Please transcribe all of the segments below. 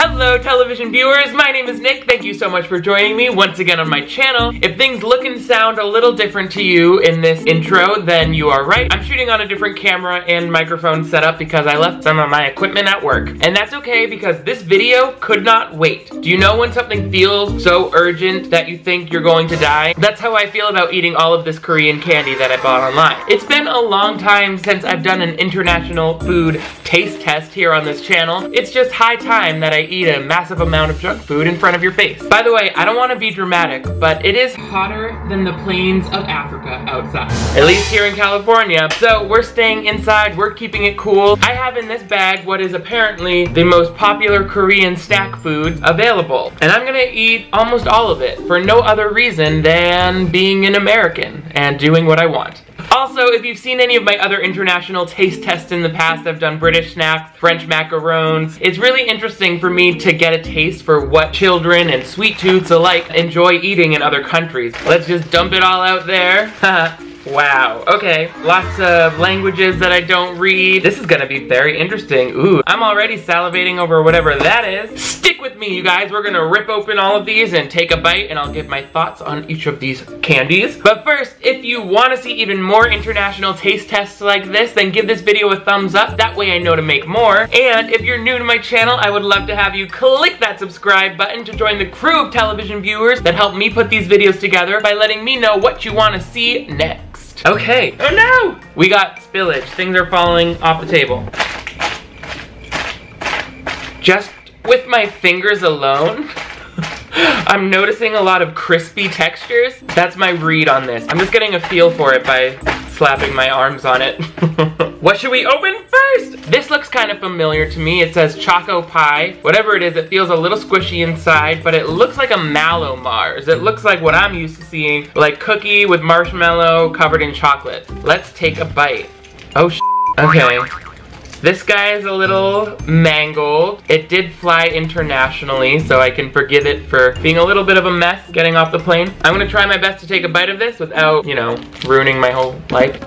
Hello television viewers, my name is Nick. Thank you so much for joining me once again on my channel. If things look and sound a little different to you in this intro, then you are right. I'm shooting on a different camera and microphone setup because I left some of my equipment at work. And that's okay because this video could not wait. Do you know when something feels so urgent that you think you're going to die? That's how I feel about eating all of this Korean candy that I bought online. It's been a long time since I've done an international food taste test here on this channel. It's just high time that I eat a massive amount of junk food in front of your face. By the way, I don't want to be dramatic, but it is hotter than the plains of Africa outside. At least here in California. So we're staying inside, we're keeping it cool. I have in this bag what is apparently the most popular Korean snack food available. And I'm gonna eat almost all of it for no other reason than being an American and doing what I want. Also, if you've seen any of my other international taste tests in the past, I've done British snacks, French macarons. It's really interesting for me to get a taste for what children and sweet tooths alike enjoy eating in other countries. Let's just dump it all out there. Wow, okay, lots of languages that I don't read. This is gonna be very interesting. Ooh, I'm already salivating over whatever that is. Stick with me, you guys. We're gonna rip open all of these and take a bite, and I'll give my thoughts on each of these candies. But first, if you wanna see even more international taste tests like this, then give this video a thumbs up. That way I know to make more. And if you're new to my channel, I would love to have you click that subscribe button to join the crew of television viewers that help me put these videos together by letting me know what you wanna see next. Okay. Oh no! We got spillage. Things are falling off the table. Just with my fingers alone, I'm noticing a lot of crispy textures. That's my read on this. I'm just getting a feel for it by slapping my arms on it. What should we open first? This looks kind of familiar to me. It says Choco Pie. Whatever it is, it feels a little squishy inside, but it looks like a Mallow Mars. It looks like what I'm used to seeing, like cookie with marshmallow covered in chocolate. Let's take a bite. Oh, okay. This guy is a little mangled. It did fly internationally, so I can forgive it for being a little bit of a mess getting off the plane. I'm gonna try my best to take a bite of this without, you know, ruining my whole life.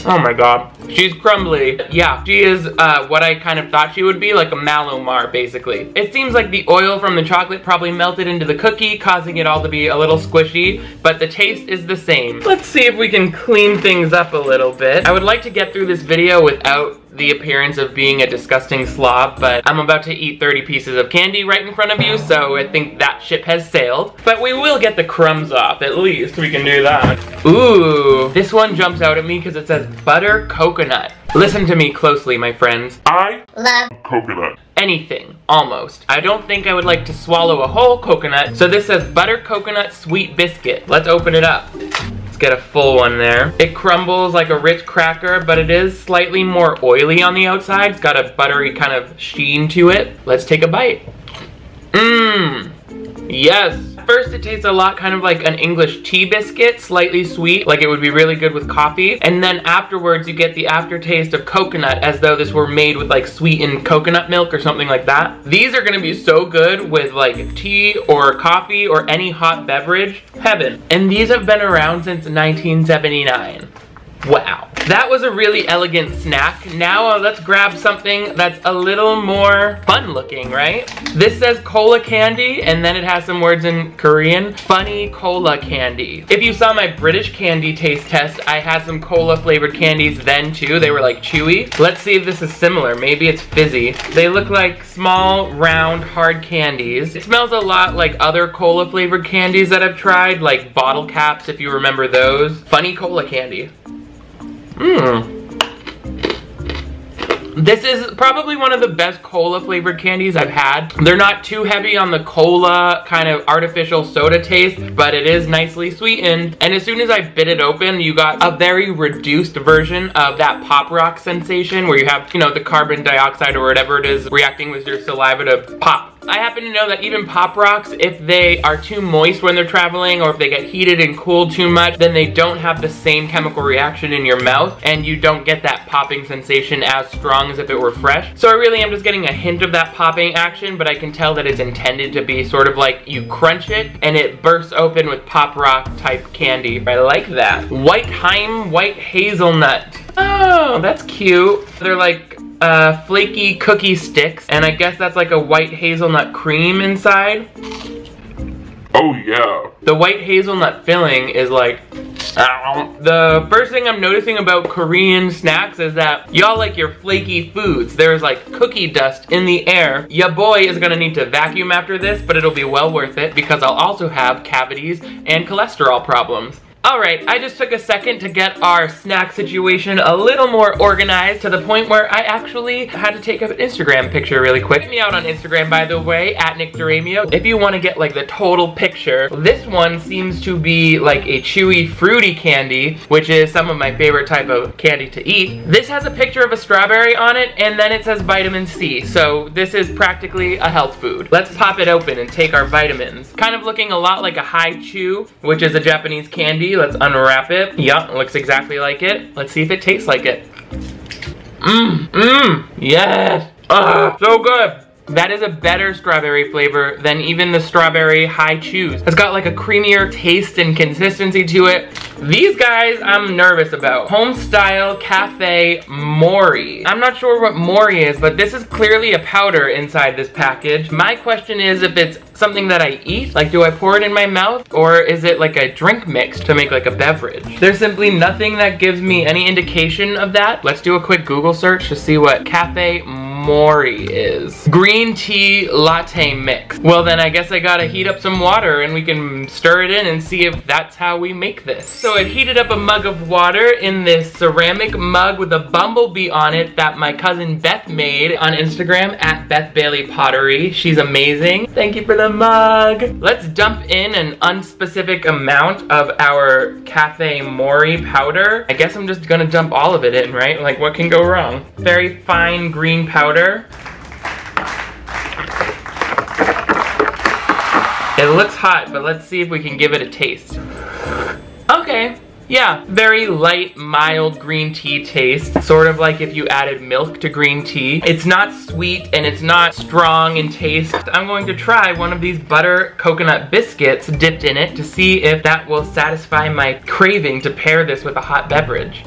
Oh my god. She's crumbly. Yeah, she is what I kind of thought she would be, like a Mallow Mar, basically. It seems like the oil from the chocolate probably melted into the cookie, causing it all to be a little squishy, but the taste is the same. Let's see if we can clean things up a little bit. I would like to get through this video without the appearance of being a disgusting slob, but I'm about to eat 30 pieces of candy right in front of you, so I think that ship has sailed. But we will get the crumbs off, at least we can do that. Ooh, this one jumps out at me because it says butter coconut. Listen to me closely, my friends. I love coconut. Anything, almost. I don't think I would like to swallow a whole coconut, so this says butter coconut sweet biscuit. Let's open it up. Let's get a full one there. It crumbles like a rich cracker, but it is slightly more oily on the outside. It's got a buttery kind of sheen to it. Let's take a bite. Mmm. Yes. First, it tastes a lot kind of like an English tea biscuit, slightly sweet, like it would be really good with coffee. And then afterwards, you get the aftertaste of coconut, as though this were made with like sweetened coconut milk or something like that. These are gonna be so good with like tea or coffee or any hot beverage. Heaven. And these have been around since 1979. Wow. That was a really elegant snack. Now let's grab something that's a little more fun looking, right? This says cola candy, and then it has some words in Korean. Funny cola candy. If you saw my British candy taste test, I had some cola flavored candies then too. They were like chewy. Let's see if this is similar. Maybe it's fizzy. They look like small, round, hard candies. It smells a lot like other cola flavored candies that I've tried, like bottle caps, if you remember those. Funny cola candy. Mmm. This is probably one of the best cola flavored candies I've had. They're not too heavy on the cola kind of artificial soda taste, but it is nicely sweetened. And as soon as I bit it open, you got a very reduced version of that pop rock sensation where you have, you know, the carbon dioxide or whatever it is reacting with your saliva to pop. I happen to know that even Pop Rocks, if they are too moist when they're traveling or if they get heated and cooled too much, then they don't have the same chemical reaction in your mouth and you don't get that popping sensation as strong as if it were fresh. So I really am just getting a hint of that popping action, but I can tell that it's intended to be sort of like you crunch it and it bursts open with Pop Rock type candy. I like that. White Hazelnut. Oh, that's cute. They're like flaky cookie sticks, and I guess that's like a white hazelnut cream inside. Oh yeah. The white hazelnut filling is like, the first thing I'm noticing about Korean snacks is that y'all like your flaky foods. There's like cookie dust in the air. Ya boy is gonna need to vacuum after this, but it'll be well worth it because I'll also have cavities and cholesterol problems. Alright, I just took a second to get our snack situation a little more organized to the point where I actually had to take an Instagram picture really quick. Check me out on Instagram, by the way, at DiRamio, if you want to get like the total picture. This one seems to be like a chewy, fruity candy, which is some of my favorite type of candy to eat. This has a picture of a strawberry on it, and then it says vitamin C, so this is practically a health food. Let's pop it open and take our vitamins. Kind of looking a lot like a Hi Chew, which is a Japanese candy. Let's unwrap it. Yup, looks exactly like it. Let's see if it tastes like it. Yes. So good. That is a better strawberry flavor than even the strawberry Hi Chews. It's got like a creamier taste and consistency to it. These guys I'm nervous about. Homestyle Cafe Mori. I'm not sure what Mori is, but this is clearly a powder inside this package. My question is if it's something that I eat, like do I pour it in my mouth, or is it like a drink mix to make like a beverage? There's simply nothing that gives me any indication of that. Let's do a quick Google search to see what Cafe Mori is. Green tea latte mix. Well then I guess I gotta heat up some water and we can stir it in and see if that's how we make this. So I've heated up a mug of water in this ceramic mug with a bumblebee on it that my cousin Beth made on Instagram at Beth Bailey Pottery. She's amazing. Thank you for the mug. Let's dump in an unspecific amount of our Cafe Mori powder. I guess I'm just gonna dump all of it in, right? Like what can go wrong? Very fine green powder. It looks hot, but let's see if we can give it a taste. Okay, yeah, very light, mild green tea taste. Sort of like if you added milk to green tea. It's not sweet and it's not strong in taste. I'm going to try one of these butter coconut biscuits dipped in it to see if that will satisfy my craving to pair this with a hot beverage.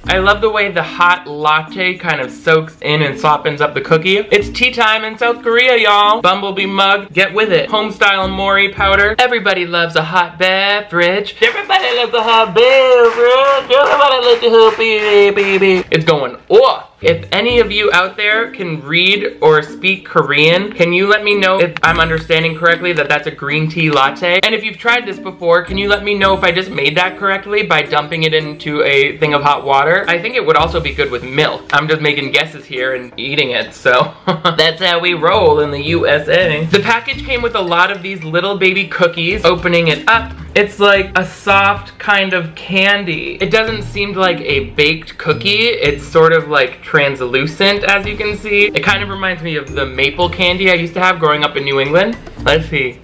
I love the way the hot latte kind of soaks in and softens up the cookie. It's tea time in South Korea, y'all. Bumblebee mug, get with it. Homestyle Mori powder. Everybody loves a hot beverage. Everybody loves a hot beverage. Everybody loves a hot baby. It's going off. If any of you out there can read or speak Korean, can you let me know if I'm understanding correctly that that's a green tea latte? And if you've tried this before, can you let me know if I just made that correctly by dumping it into a thing of hot water? I think it would also be good with milk. I'm just making guesses here and eating it, so that's how we roll in the USA. The package came with a lot of these little baby cookies. Opening it up, it's like a soft kind of candy. It doesn't seem like a baked cookie. It's sort of like translucent, as you can see. It kind of reminds me of the maple candy I used to have growing up in New England. Let's see.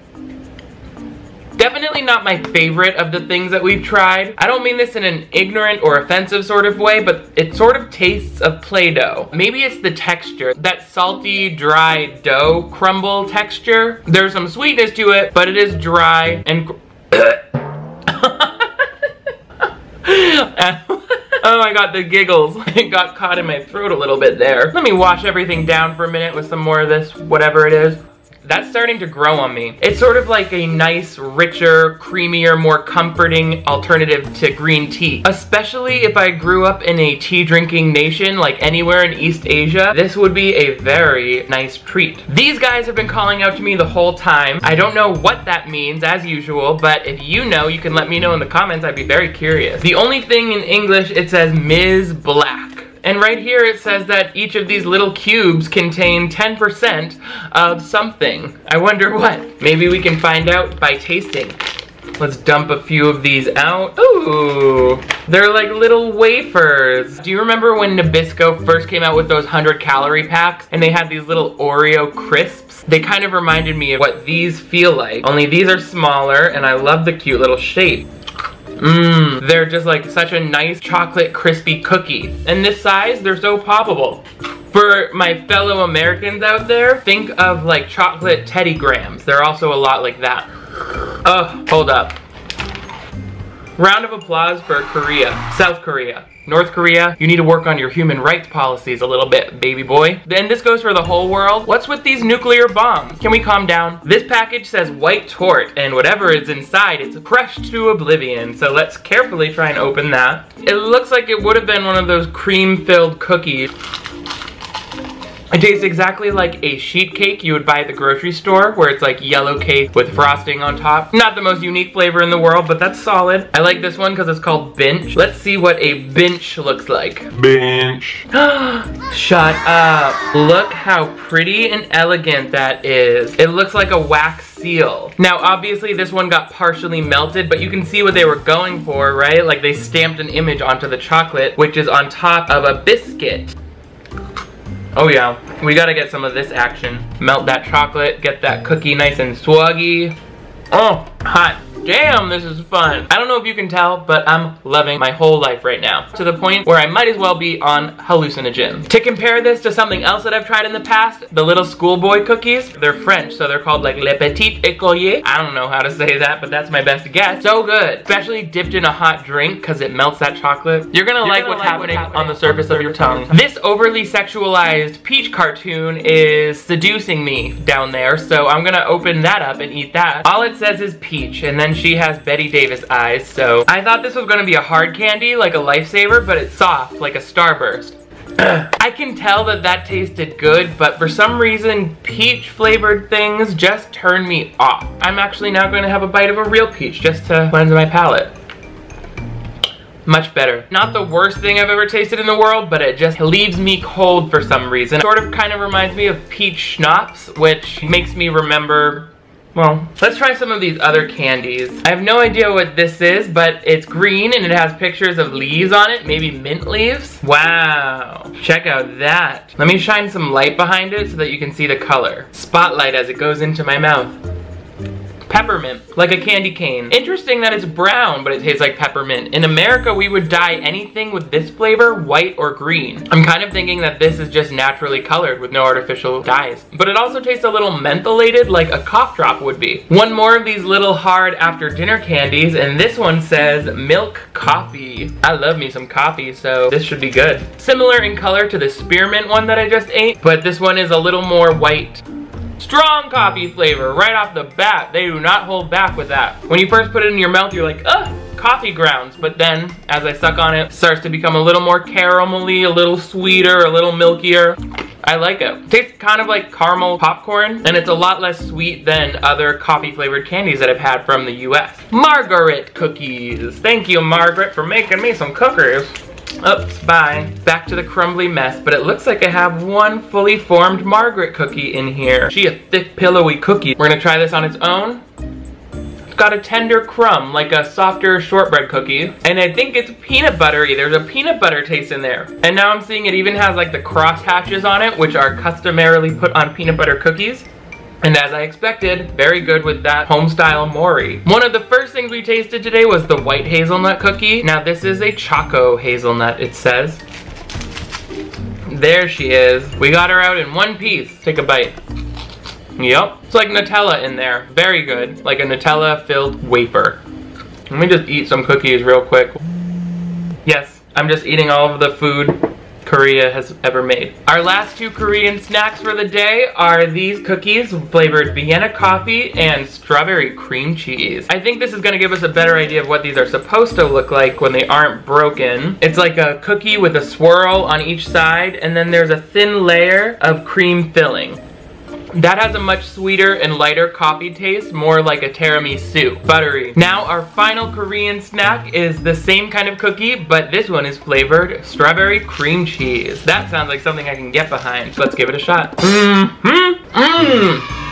Definitely not my favorite of the things that we've tried. I don't mean this in an ignorant or offensive sort of way, but it sort of tastes of Play-Doh. Maybe it's the texture, that salty, dry dough crumble texture. There's some sweetness to it, but it is dry and oh my god, the giggles. It got caught in my throat a little bit there. Let me wash everything down for a minute with some more of this, whatever it is. That's starting to grow on me. It's sort of like a nice, richer, creamier, more comforting alternative to green tea. Especially if I grew up in a tea drinking nation like anywhere in East Asia, this would be a very nice treat. These guys have been calling out to me the whole time. I don't know what that means as usual, but if you know, you can let me know in the comments. I'd be very curious. The only thing in English, it says Ms. Black. And right here it says that each of these little cubes contain 10% of something. I wonder what. Maybe we can find out by tasting. Let's dump a few of these out. Ooh, they're like little wafers. Do you remember when Nabisco first came out with those 100-calorie packs and they had these little Oreo crisps? They kind of reminded me of what these feel like, only these are smaller and I love the cute little shape. They're just like such a nice chocolate crispy cookie. And this size, they're so poppable. For my fellow Americans out there, think of like chocolate Teddy Grahams. They're also a lot like that. Oh, hold up. Round of applause for Korea. South Korea. North Korea, you need to work on your human rights policies a little bit, baby boy. Then this goes for the whole world. What's with these nuclear bombs? Can we calm down? This package says white tort, and whatever is inside, it's crushed to oblivion. So let's carefully try and open that. It looks like it would have been one of those cream-filled cookies. It tastes exactly like a sheet cake you would buy at the grocery store, where it's like yellow cake with frosting on top. Not the most unique flavor in the world, but that's solid. I like this one because it's called Bench. Let's see what a bench looks like. Bench. Shut up. Look how pretty and elegant that is. It looks like a wax seal. Now, obviously this one got partially melted, but you can see what they were going for, right? Like they stamped an image onto the chocolate, which is on top of a biscuit. Oh yeah, we gotta get some of this action. Melt that chocolate, get that cookie nice and swaggy. Oh, hot. Damn, this is fun. I don't know if you can tell, but I'm loving my whole life right now. To the point where I might as well be on hallucinogens. To compare this to something else that I've tried in the past, the little schoolboy cookies, they're French, so they're called like Les Petits Écoliers. I don't know how to say that, but that's my best guess. So good. Especially dipped in a hot drink because it melts that chocolate. You're gonna like what's happening on the surface of your tongue. This overly sexualized peach cartoon is seducing me down there, so I'm gonna open that up and eat that. All it says is peach, and then she has Betty Davis eyes, so I thought this was gonna be a hard candy, like a lifesaver, but it's soft, like a Starburst. I can tell that that tasted good, but for some reason, peach flavored things just turn me off. I'm actually now going to have a bite of a real peach just to cleanse my palate. Much better. Not the worst thing I've ever tasted in the world, but it just leaves me cold for some reason. Sort of kind of reminds me of peach schnapps, which makes me remember, well, let's try some of these other candies. I have no idea what this is, but it's green and it has pictures of leaves on it, maybe mint leaves. Wow, check out that. Let me shine some light behind it so that you can see the color. Spotlight as it goes into my mouth. Peppermint, like a candy cane. Interesting that it's brown, but it tastes like peppermint. In America, we would dye anything with this flavor white or green. I'm kind of thinking that this is just naturally colored with no artificial dyes. But it also tastes a little mentholated, like a cough drop would be. One more of these little hard after dinner candies, and this one says milk coffee. I love me some coffee, so this should be good. Similar in color to the spearmint one that I just ate, but this one is a little more white. Strong coffee flavor right off the bat. They do not hold back with that. When you first put it in your mouth, you're like, ugh, coffee grounds. But then, as I suck on it starts to become a little more caramelly, a little sweeter, a little milkier. I like it. Tastes kind of like caramel popcorn, and it's a lot less sweet than other coffee flavored candies that I've had from the US. Margaret Cookies. Thank you, Margaret, for making me some cookies. Oops, bye. Back to the crumbly mess, but it looks like I have one fully formed Margaret cookie in here. She a thick, pillowy cookie. We're gonna try this on its own. It's got a tender crumb, like a softer shortbread cookie. And I think it's peanut buttery. There's a peanut butter taste in there. And now I'm seeing it even has like the cross hatches on it, which are customarily put on peanut butter cookies. And as I expected, very good with that home-style mori. One of the first things we tasted today was the white hazelnut cookie. Now this is a choco hazelnut, it says. There she is. We got her out in one piece. Take a bite. Yep, it's like Nutella in there. Very good, like a Nutella-filled wafer. Let me just eat some cookies real quick. Yes, I'm just eating all of the food Korea has ever made. Our last two Korean snacks for the day are these cookies flavored Vienna coffee and strawberry cream cheese. I think this is gonna give us a better idea of what these are supposed to look like when they aren't broken. It's like a cookie with a swirl on each side, and then there's a thin layer of cream filling. That has a much sweeter and lighter coffee taste, more like a tiramisu. Buttery. Now our final Korean snack is the same kind of cookie, but this one is flavored strawberry cream cheese. That sounds like something I can get behind. Let's give it a shot.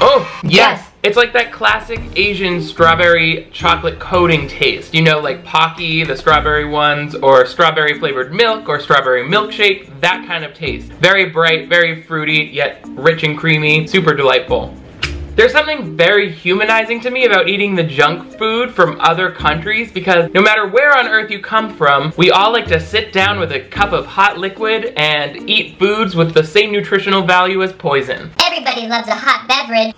Oh, yes. It's like that classic Asian strawberry chocolate coating taste. You know, like Pocky, the strawberry ones, or strawberry flavored milk, or strawberry milkshake, that kind of taste. Very bright, very fruity, yet rich and creamy, super delightful. There's something very humanizing to me about eating the junk food from other countries, because no matter where on earth you come from, we all like to sit down with a cup of hot liquid and eat foods with the same nutritional value as poison. Everybody loves a hot beverage.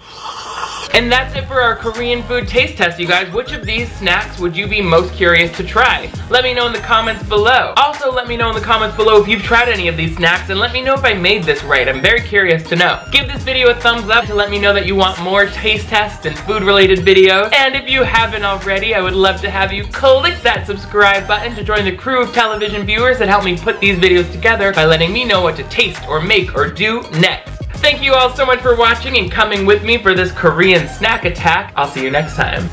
And that's it for our Korean food taste test, you guys. Which of these snacks would you be most curious to try? Let me know in the comments below. Also, let me know in the comments below if you've tried any of these snacks, and let me know if I made this right. I'm very curious to know. Give this video a thumbs up to let me know that you want more taste tests and food-related videos. And if you haven't already, I would love to have you click that subscribe button to join the crew of television viewers that help me put these videos together by letting me know what to taste or make or do next. Thank you all so much for watching and coming with me for this Korean snack attack. I'll see you next time.